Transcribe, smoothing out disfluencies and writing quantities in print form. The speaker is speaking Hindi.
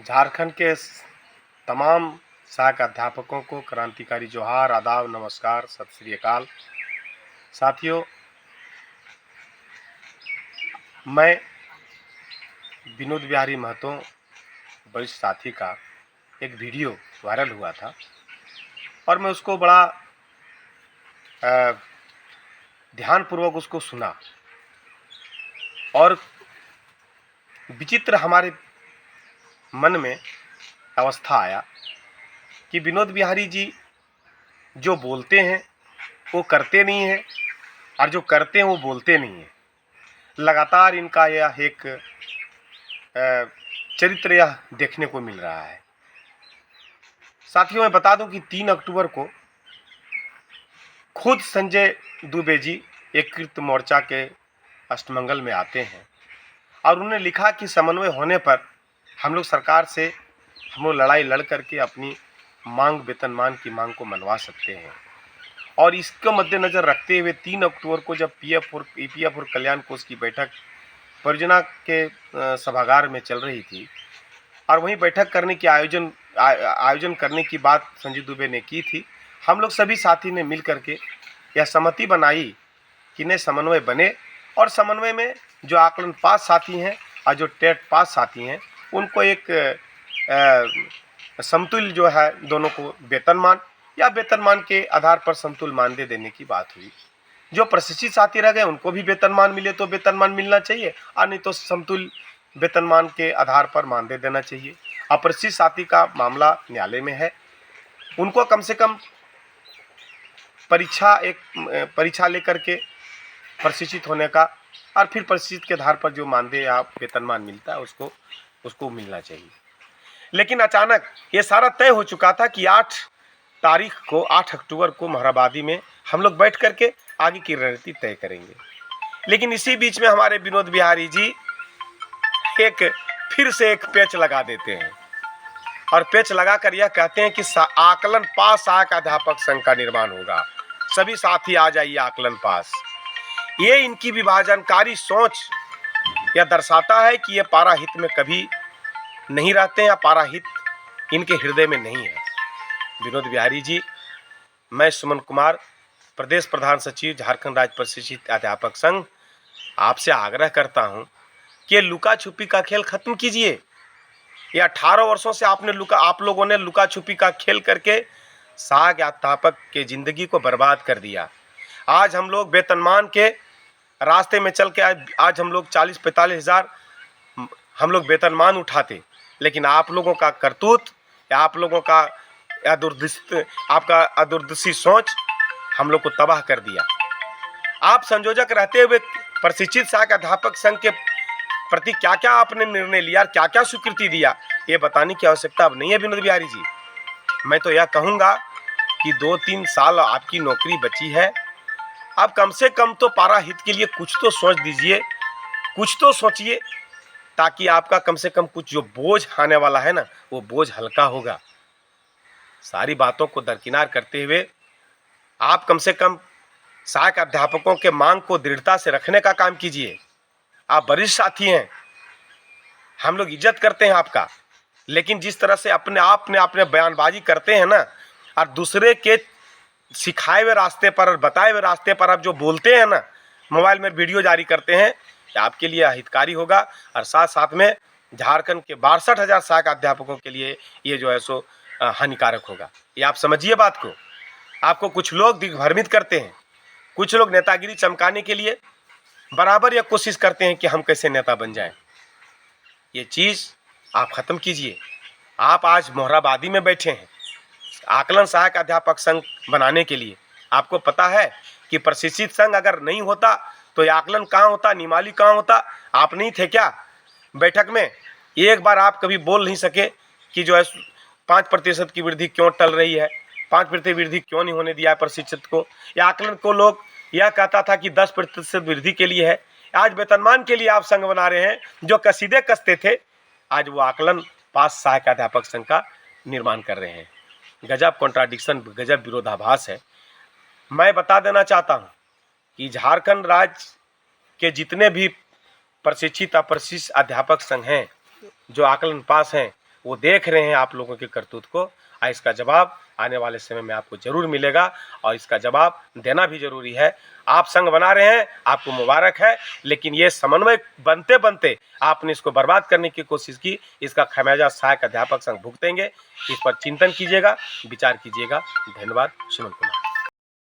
झारखंड के तमाम सहायक अध्यापकों को क्रांतिकारी जोहार, आदाब, नमस्कार, सत श्री अकाल। साथियों, मैं विनोद बिहारी महतो वरिष्ठ साथी का एक वीडियो वायरल हुआ था और मैं उसको बड़ा ध्यानपूर्वक उसको सुना और विचित्र हमारे मन में अवस्था आया कि विनोद बिहारी जी जो बोलते हैं वो करते नहीं हैं और जो करते हैं वो बोलते नहीं हैं। लगातार इनका यह एक चरित्र यह देखने को मिल रहा है। साथियों, मैं बता दूं कि 3 अक्टूबर को खुद संजय दुबे जी एकीकृत मोर्चा के अष्टमंगल में आते हैं और उन्होंने लिखा कि समन्वय होने पर हम लोग सरकार से लड़ाई लड़ करके अपनी मांग, वेतनमान की मांग को मनवा सकते हैं। और इसको मद्देनजर रखते हुए 3 अक्टूबर को जब पीएफ और ईपीएफ और कल्याण कोष की बैठक परियोजना के सभागार में चल रही थी और वहीं बैठक करने की आयोजन करने की बात संजय दुबे ने की थी, हम लोग सभी साथी ने मिल करके यह सहमति बनाई कि नए समन्वय बने और समन्वय में जो आकलन पास साथी हैं और जो टेट पास साथी हैं उनको एक समतुल्य जो है दोनों को वेतनमान या वेतनमान के आधार पर समतुल्य मानदेय देने की बात हुई। जो प्रशिक्षित साथी रह गए उनको भी वेतनमान मिले तो वेतनमान मिलना चाहिए और नहीं तो समतुल्य वेतनमान के आधार पर मानदेय देना चाहिए। अप्रशिक्षित साथी का मामला न्यायालय में है, उनको कम से कम परीक्षा लेकर के प्रशिक्षित होने का और फिर प्रशिक्षित के आधार पर जो मानदेय या वेतनमान मिलता है उसको मिलना चाहिए। लेकिन अचानक ये सारा तय हो चुका था कि 8 अक्टूबर को मोरहाबादी में हम लोग बैठ करके आगे की रणनीति तय करेंगे। लेकिन इसी बीच में हमारे विनोद बिहारी जी फिर से एक पेच लगा देते हैं और पेच लगाकर यह कहते हैं कि आकलन पास सहायक अध्यापक संघ का निर्माण होगा, सभी साथी आ जाइए आकलन पास। ये इनकी विभाजनकारी सोच यह दर्शाता है कि ये पाराहित में कभी नहीं रहते हैं या पाराहित इनके हृदय में नहीं है। विनोद बिहारी जी, मैं सुमन कुमार, प्रदेश प्रधान सचिव झारखंड राज्य प्रशिक्षित अध्यापक संघ, आपसे आग्रह करता हूं कि लुका छुपी का खेल खत्म कीजिए। ये 18 वर्षों से आप लोगों ने लुका छुपी का खेल करके सहायक अध्यापक के जिंदगी को बर्बाद कर दिया। आज हम लोग वेतनमान के रास्ते में चल के आज हम लोग 40-45 हज़ार हम लोग वेतनमान उठाते, लेकिन आप लोगों का करतूत या आप लोगों का अदूरदर्शी सोच हम लोग को तबाह कर दिया। आप संयोजक रहते हुए प्रशिक्षित सहायक अध्यापक संघ के प्रति क्या क्या आपने निर्णय लिया और क्या क्या स्वीकृति दिया, ये बताने की आवश्यकता अब नहीं है विनोद बिहारी जी। मैं तो यह कहूँगा कि 2-3 साल आपकी नौकरी बची है, आप कम से कम तो पाराहित के लिए कुछ तो सोच दीजिए, कुछ तो सोचिए, ताकि आपका कम से कम कुछ जो बोझ आने वाला है ना, वो बोझ हल्का होगा। सारी बातों को दरकिनार करते हुए आप कम से कम सहायक अध्यापकों के मांग को दृढ़ता से रखने का काम कीजिए। आप वरिष्ठ साथी हैं, हम लोग इज्जत करते हैं आपका, लेकिन जिस तरह से अपने बयानबाजी करते हैं ना और दूसरे के सिखाए हुए रास्ते पर और बताए हुए रास्ते पर आप जो बोलते हैं ना, मोबाइल में वीडियो जारी करते हैं, आपके लिए अहितकारी होगा और साथ साथ में झारखंड के 62,000 सहायक अध्यापकों के लिए ये जो है सो हानिकारक होगा। ये आप समझिए बात को। आपको कुछ लोग दिग्भ्रमित करते हैं, कुछ लोग नेतागिरी चमकाने के लिए बराबर यह कोशिश करते हैं कि हम कैसे नेता बन जाएं। ये चीज़ आप ख़त्म कीजिए। आप आज मोरहाबादी में बैठे हैं आकलन सहायक अध्यापक संघ बनाने के लिए। आपको पता है कि प्रशिक्षित संघ अगर नहीं होता तो ये आकलन कहाँ होता, निमाली कहाँ होता? आप नहीं थे क्या बैठक में? एक बार आप कभी बोल नहीं सके कि जो है 5% की वृद्धि क्यों टल रही है, 5% वृद्धि क्यों नहीं होने दिया है प्रशिक्षित को? या आकलन को लोग यह कहता था कि 10% वृद्धि के लिए है। आज वेतनमान के लिए आप संघ बना रहे हैं, जो कसीदे कसते थे आज वो आकलन पास सहायक अध्यापक संघ का निर्माण कर रहे हैं। गजब कॉन्ट्राडिक्शन, गजब विरोधाभास है। मैं बता देना चाहता हूँ कि झारखंड राज्य के जितने भी प्रशिक्षित अप्रशिक्षित अध्यापक संघ हैं जो आकलन पास हैं, वो देख रहे हैं आप लोगों के करतूत को, और इसका जवाब आने वाले समय में आपको जरूर मिलेगा, और इसका जवाब देना भी जरूरी है। आप संघ बना रहे हैं, आपको मुबारक है, लेकिन ये समन्वय बनते बनते आपने इसको बर्बाद करने की कोशिश की, इसका खमियाजा सहायक अध्यापक संघ भुगतेंगे। इस पर चिंतन कीजिएगा, विचार कीजिएगा। धन्यवाद। सुमन कुमार।